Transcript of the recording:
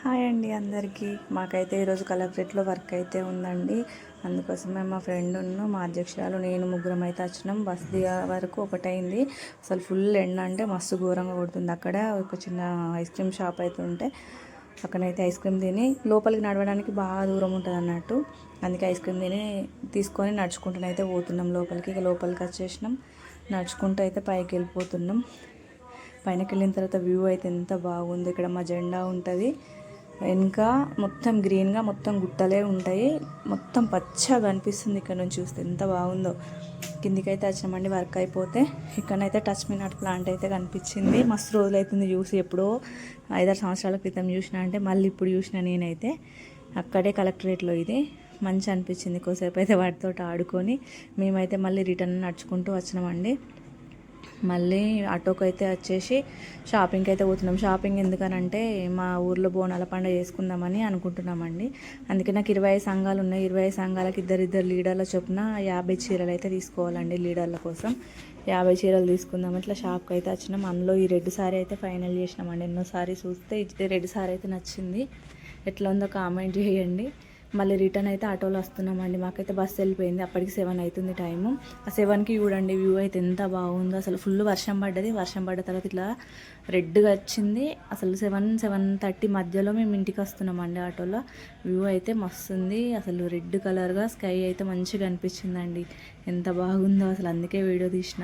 Hi అండి అందరికీ. మాకైతే ఈరోజు కలెక్టరేట్లో వర్క్ అయితే ఉందండి. అందుకోసమే మా ఫ్రెండ్ను మా అధ్యక్షురాలు నేను ముగ్గురం అయితే వచ్చినాం. బస్ దిగే వరకు ఒకటైంది. అసలు ఫుల్ ఎండ అంటే మస్తు ఘోరంగా కొడుతుంది. అక్కడ ఒక చిన్న ఐస్ క్రీమ్ షాప్ అయితే ఉంటే అక్కడైతే ఐస్ క్రీమ్ తిని లోపలికి నడవడానికి బాగా దూరం ఉంటుంది అన్నట్టు. అందుకే ఐస్ క్రీమ్ తిని తీసుకొని నడుచుకుంటూనైతే పోతున్నాం లోపలికి. ఇక లోపలికి వచ్చేసినాం. నడుచుకుంటూ అయితే పైకి వెళ్ళిపోతున్నాం. పైనకి వెళ్ళిన తర్వాత వ్యూ అయితే ఎంత బాగుంది. ఇక్కడ మా జెండా ఉంటుంది. వెనుక మొత్తం గ్రీన్గా మొత్తం గుట్టలే ఉంటాయి. మొత్తం పచ్చగా కనిపిస్తుంది. ఇక్కడ నుంచి చూస్తే ఎంత బాగుందో. కిందికైతే వచ్చినామండి వర్క్ అయిపోతే. ఇక్కడనైతే టచ్ మీ నాట్ ప్లాంట్ అయితే కనిపించింది. మస్తు రోజులు అవుతుంది చూసి. ఎప్పుడో 5-6 సంవత్సరాల క్రితం చూసిన అంటే మళ్ళీ ఇప్పుడు చూసిన నేనైతే. అక్కడే కలెక్టరేట్లో ఇది మంచి అనిపించింది. కొద్దిసేపు అయితే వాటితో ఆడుకొని మేమైతే మళ్ళీ రిటర్న్ నడుచుకుంటూ వచ్చినామండి. మళ్ళీ ఆటోకి అయితే వచ్చేసి షాపింగ్కి అయితే పోతున్నాం. షాపింగ్ ఎందుకనంటే మా ఊర్లో బోనాల పండుగ చేసుకుందామని అనుకుంటున్నామండి. అందుకే నాకు 25 సంఘాలు ఉన్నాయి. 25 సంఘాలకు ఇద్దరిద్దరు లీడర్ల చొప్పున 50 చీరలు అయితే తీసుకోవాలండి. లీడర్ల కోసం 50 చీరలు తీసుకుందాం. ఇట్లా షాప్కి అయితే వచ్చినాం. అందులో ఈ రెడ్ సారీ అయితే ఫైనల్ చేసినామండి. ఎన్నోసారి చూస్తే ఈ రెడ్ సారీ అయితే నచ్చింది. ఎట్లా ఉందో కామెంట్ చేయండి. మళ్ళీ రిటర్న్ అయితే ఆటోలో వస్తున్నామండి. మాకైతే బస్సు వెళ్ళిపోయింది. అప్పటికి 7 అవుతుంది టైము. ఆ 7కి చూడండి వ్యూ అయితే ఎంత బాగుందో. అసలు ఫుల్ వర్షం పడ్డది. వర్షం పడ్డ తర్వాత ఇట్లా రెడ్గా వచ్చింది. అసలు 7-7:30 మధ్యలో మేము ఇంటికి వస్తున్నామండి ఆటోలో. వ్యూ అయితే మస్తు ఉంది. అసలు రెడ్ కలర్గా స్కై అయితే మంచిగా అనిపించిందండి. ఎంత బాగుందో అసలు. అందుకే వీడియో తీసిన.